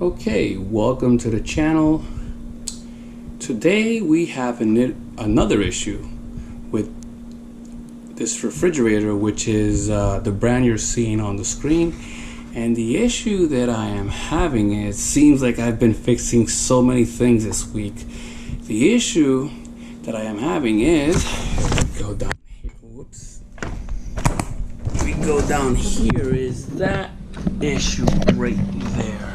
Okay, welcome to the channel. Today we have another issue with this refrigerator, which is the brand you're seeing on the screen. And the issue that I am having is, it seems like I've been fixing so many things this week. The issue that I am having is, go down here, whoops. We go down here, is that issue right there.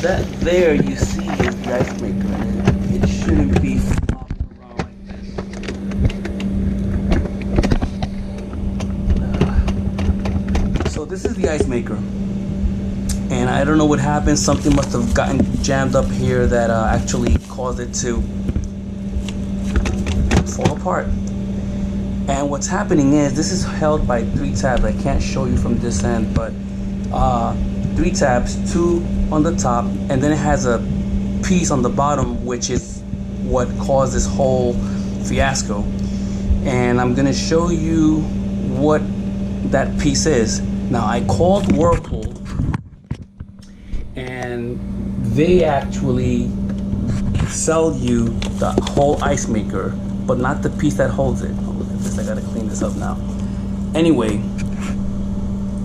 That there you see is the ice maker, and it shouldn't be flopping around like this. So this is the ice maker, and I don't know what happened. Something must have gotten jammed up here that actually caused it to fall apart. And what's happening is, this is held by 3 tabs. I can't show you from this end, but 3 tabs, 2 on the top, and then it has a piece on the bottom, which is what caused this whole fiasco. And I'm gonna show you what that piece is. Now, I called Whirlpool, and they actually sell you the whole ice maker, but not the piece that holds it. Oh, look at this, I gotta clean this up now. Anyway,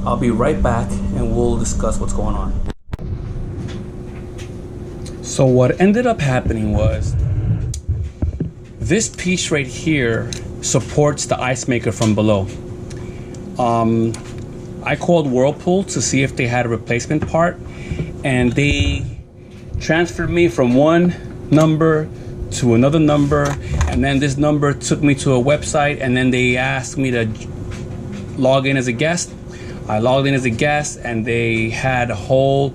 I'll be right back and we'll discuss what's going on. So what ended up happening was, this piece right here supports the ice maker from below. I called Whirlpool to see if they had a replacement part, and they transferred me from one number to another number, and then this number took me to a website, and then they asked me to log in as a guest. I logged in as a guest, and they had a whole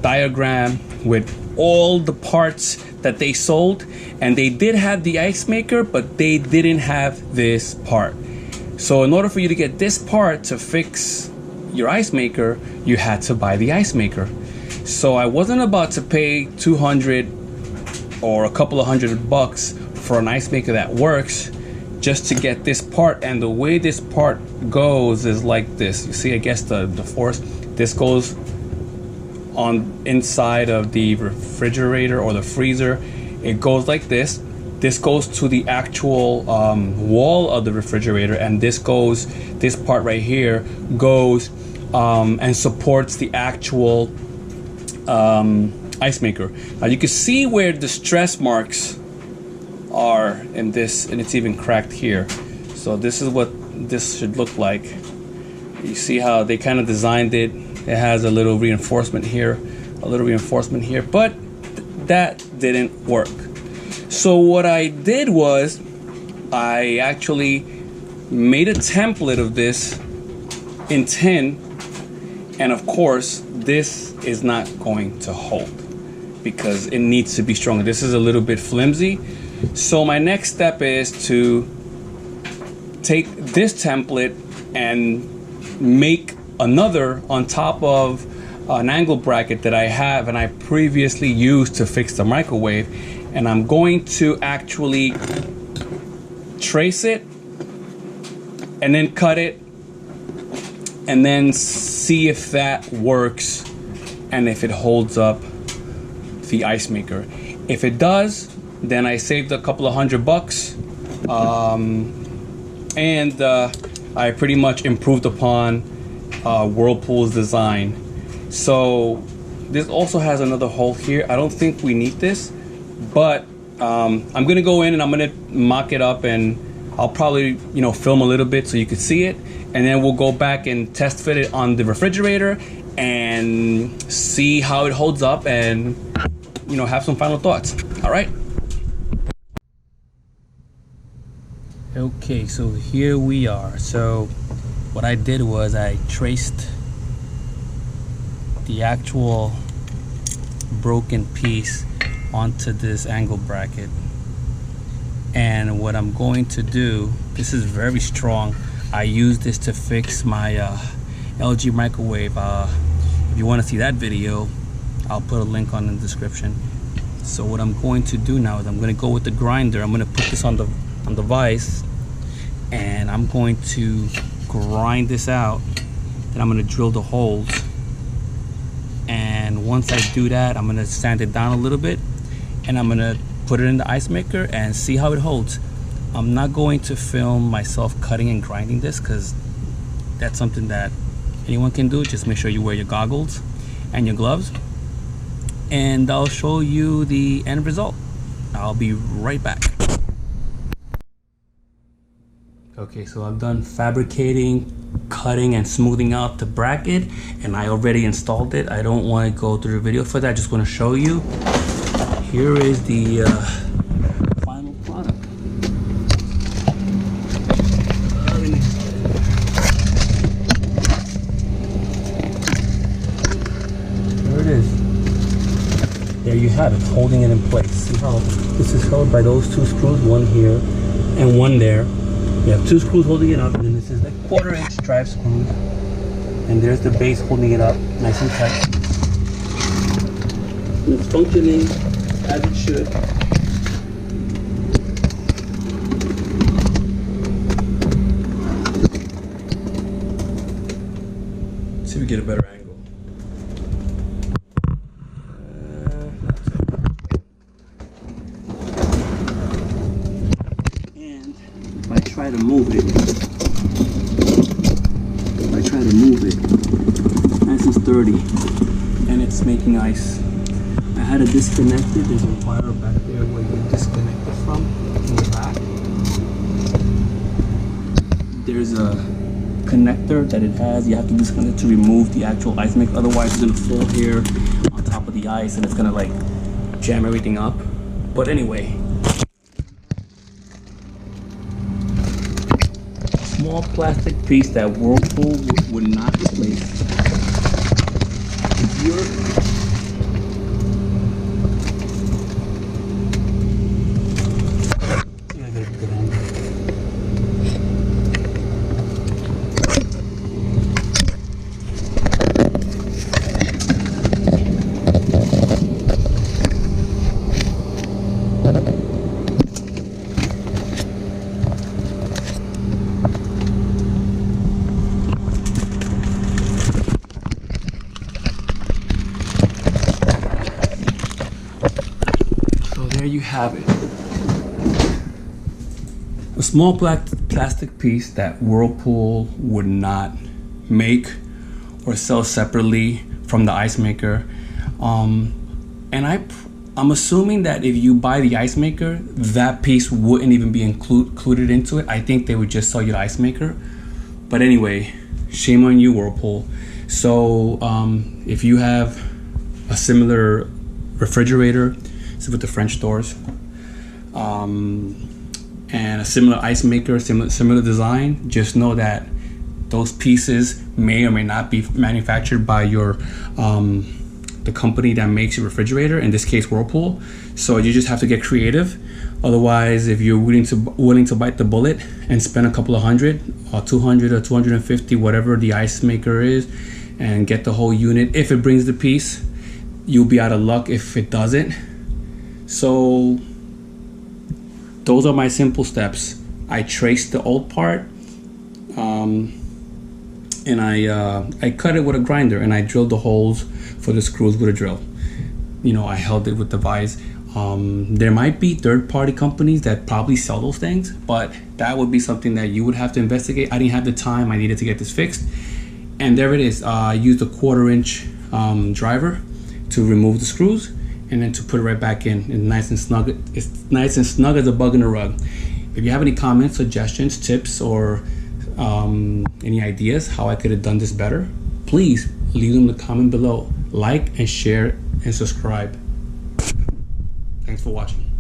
diagram with all the parts that they sold, and they did have the ice maker, but they didn't have this part. So in order for you to get this part to fix your ice maker, you had to buy the ice maker. So I wasn't about to pay $200 or a couple of $100 for an ice maker that works just to get this part. And the way this part goes is like this. You see, I guess the force, this goes on inside of the refrigerator or the freezer. It goes like this. This goes to the actual wall of the refrigerator, and this part right here goes and supports the actual ice maker. Now you can see where the stress marks are in this, and it's even cracked here. So this is what this should look like. You see how they kind of designed it. It has a little reinforcement here, but that didn't work. So what I did was, I actually made a template of this in tin, and of course this is not going to hold because it needs to be stronger. This is a little bit flimsy. So my next step is to take this template and make another on top of an angle bracket that I have and I previously used to fix the microwave. And I'm going to actually trace it and then cut it and then see if that works and if it holds up the ice maker. If it does, then I saved a couple of $100, and I pretty much improved upon Whirlpool's design. So this also has another hole here. I don't think we need this, but I'm gonna go in and I'm gonna mock it up, and I'll probably film a little bit so you can see it, and then we'll go back and test fit it on the refrigerator and see how it holds up, and have some final thoughts. All right. Okay, so here we are. So what I did was I traced the actual broken piece onto this angle bracket, and what I'm going to do, this is very strong. I use this to fix my LG microwave. If you want to see that video, I'll put a link on in the description. So what I'm going to do now is I'm going to go with the grinder. I'm going to put this on the vise, and I'm going to grind this out then I'm gonna drill the holes. And once I do that, I'm gonna sand it down a little bit, and I'm gonna put it in the ice maker and see how it holds. I'm not going to film myself cutting and grinding this because that's something that anyone can do. Just make sure you wear your goggles and your gloves, and I'll show you the end result. I'll be right back. Okay, so I've done fabricating, cutting, and smoothing out the bracket, and I already installed it. I don't want to go through the video for that. I just want to show you. Here is the final product. There it is. There you have it, holding it in place. See how this is held by those two screws, one here and one there. You have two screws holding it up, and then this is like 1/4-inch drive screws, and there's the base holding it up nice and tight. And it's functioning as it should. Let's see if we get a better angle. If I try to move it, nice and sturdy, and it's making ice. I had to disconnect it. There's a wire back there where you disconnect it from in the back. There's a connector that it has. You have to disconnect it to remove the actual ice maker. Otherwise, it's gonna fall here on top of the ice, and it's gonna like jam everything up. But anyway. Small plastic piece that Whirlpool would not replace. If you're there you have it. A small plastic piece that Whirlpool would not make or sell separately from the ice maker. And I'm assuming that if you buy the ice maker, that piece wouldn't even be included into it. I think they would just sell you the ice maker. But anyway, shame on you, Whirlpool. So if you have a similar refrigerator, with the French doors, and a similar ice maker, similar design, just know that those pieces may or may not be manufactured by your the company that makes your refrigerator, in this case Whirlpool. So you just have to get creative. Otherwise, if you're willing to bite the bullet and spend a couple of $100 or $200 or $250, whatever the ice maker is, and get the whole unit, if it brings the piece, you'll be out of luck if it doesn't. So those are my simple steps. I traced the old part, and I cut it with a grinder, and I drilled the holes for the screws with a drill. You know, I held it with the vise. There might be third-party companies that probably sell those things, but that would be something that you would have to investigate. I didn't have the time. I needed to get this fixed, and there it is. I used a 1/4-inch driver to remove the screws, and then to put it right back in, and nice and snug. It's nice and snug as a bug in a rug. If you have any comments, suggestions, tips, or any ideas how I could have done this better, please leave them in the comment below. Like and share and subscribe. Thanks for watching.